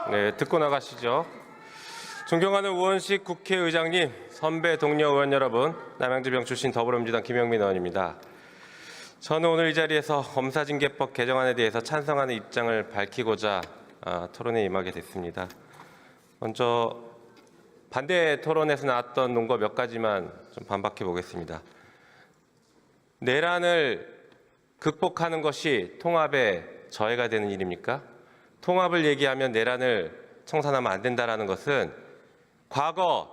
네, 듣고 나가시죠. 존경하는 우원식 국회의장님, 선배 동료 의원 여러분, 남양주병 출신 더불어민주당 김영민 의원입니다. 저는 오늘 이 자리에서 검사징계법 개정안에 대해서 찬성하는 입장을 밝히고자 토론에 임하게 됐습니다. 먼저 반대 토론에서 나왔던 논거 몇 가지만 좀 반박해 보겠습니다. 내란을 극복하는 것이 통합의 저해가 되는 일입니까? 통합을 얘기하면 내란을 청산하면 안 된다는 것은 과거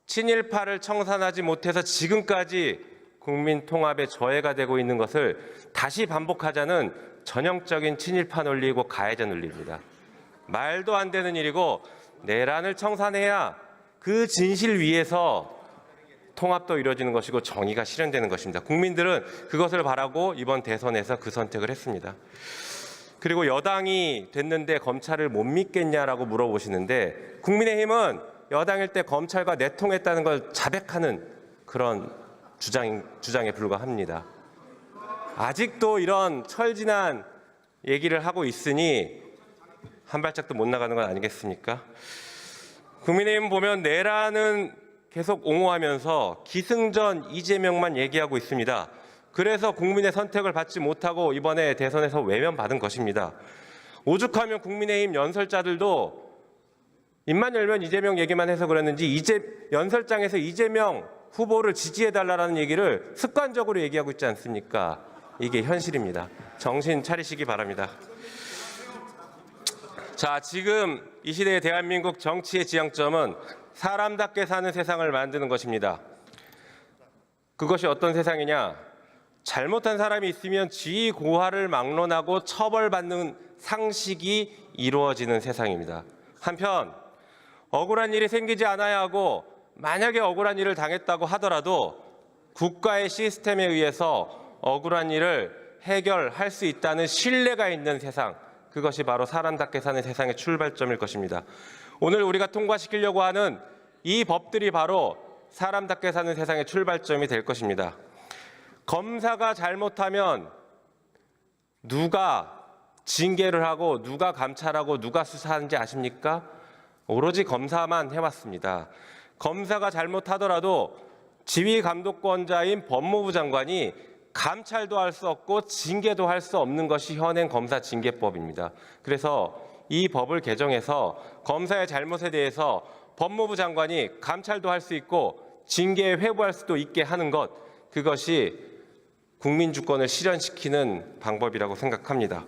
친일파를 청산하지 못해서 지금까지 국민 통합의 저해가 되고 있는 것을 다시 반복하자는 전형적인 친일파 논리이고 가해자 논리입니다. 말도 안 되는 일이고 내란을 청산해야 그 진실 위에서 통합도 이루어지는 것이고 정의가 실현되는 것입니다. 국민들은 그것을 바라고 이번 대선에서 그 선택을 했습니다. 그리고 여당이 됐는데 검찰을 못 믿겠냐라고 물어보시는데 국민의힘은 여당일 때 검찰과 내통했다는 걸 자백하는 그런 주장에 불과합니다. 아직도 이런 철진한 얘기를 하고 있으니 한 발짝도 못 나가는 건 아니겠습니까? 국민의힘 보면 내란은 계속 옹호하면서 기승전 이재명만 얘기하고 있습니다. 그래서 국민의 선택을 받지 못하고 이번에 대선에서 외면받은 것입니다. 오죽하면 국민의힘 연설자들도 입만 열면 이재명 얘기만 해서 그랬는지 연설장에서 이재명 후보를 지지해달라는 얘기를 습관적으로 얘기하고 있지 않습니까? 이게 현실입니다. 정신 차리시기 바랍니다. 자, 지금 이 시대의 대한민국 정치의 지향점은 사람답게 사는 세상을 만드는 것입니다. 그것이 어떤 세상이냐? 잘못한 사람이 있으면 지위 고하를 막론하고 처벌받는 상식이 이루어지는 세상입니다. 한편 억울한 일이 생기지 않아야 하고 만약에 억울한 일을 당했다고 하더라도 국가의 시스템에 의해서 억울한 일을 해결할 수 있다는 신뢰가 있는 세상, 그것이 바로 사람답게 사는 세상의 출발점일 것입니다. 오늘 우리가 통과시키려고 하는 이 법들이 바로 사람답게 사는 세상의 출발점이 될 것입니다. 검사가 잘못하면 누가 징계를 하고 누가 감찰하고 누가 수사하는지 아십니까? 오로지 검사만 해왔습니다. 검사가 잘못하더라도 지휘감독권자인 법무부 장관이 감찰도 할 수 없고 징계도 할 수 없는 것이 현행 검사징계법입니다. 그래서 이 법을 개정해서 검사의 잘못에 대해서 법무부 장관이 감찰도 할 수 있고 징계에 회부할 수도 있게 하는 것, 그것이 국민 주권을 실현시키는 방법이라고 생각합니다.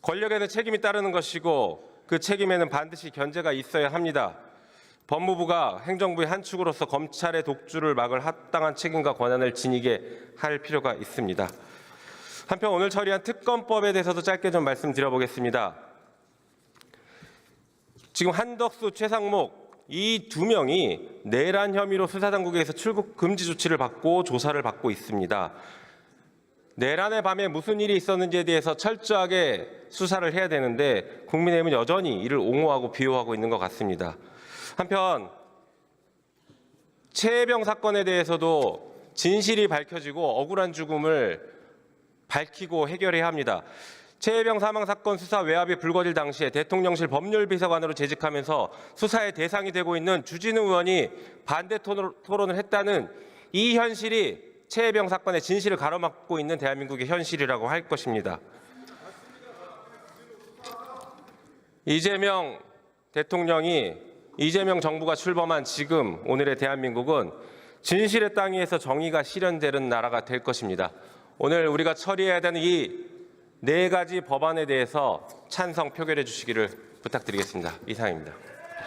권력에는 책임이 따르는 것이고 그 책임에는 반드시 견제가 있어야 합니다. 법무부가 행정부의 한 축으로서 검찰의 독주를 막을 합당한 책임과 권한을 지니게 할 필요가 있습니다. 한편 오늘 처리한 특검법에 대해서도 짧게 좀 말씀드려보겠습니다. 지금 한덕수, 최상목 이 두 명이 내란 혐의로 수사당국에서 출국 금지 조치를 받고 조사를 받고 있습니다. 내란의 밤에 무슨 일이 있었는지에 대해서 철저하게 수사를 해야 되는데 국민의힘은 여전히 이를 옹호하고 비호하고 있는 것 같습니다. 한편 최혜병 사건에 대해서도 진실이 밝혀지고 억울한 죽음을 밝히고 해결해야 합니다. 최혜병 사망 사건 수사 외압이 불거질 당시에 대통령실 법률비서관으로 재직하면서 수사의 대상이 되고 있는 주진우 의원이 반대 토론을 했다는 이 현실이 최혜병 사건의 진실을 가로막고 있는 대한민국의 현실이라고 할 것입니다. 이재명 대통령이 이재명 정부가 출범한 지금 오늘의 대한민국은 진실의 땅 위에서 정의가 실현되는 나라가 될 것입니다. 오늘 우리가 처리해야 되는 이 4가지 법안에 대해서 찬성 표결해 주시기를 부탁드리겠습니다. 이상입니다.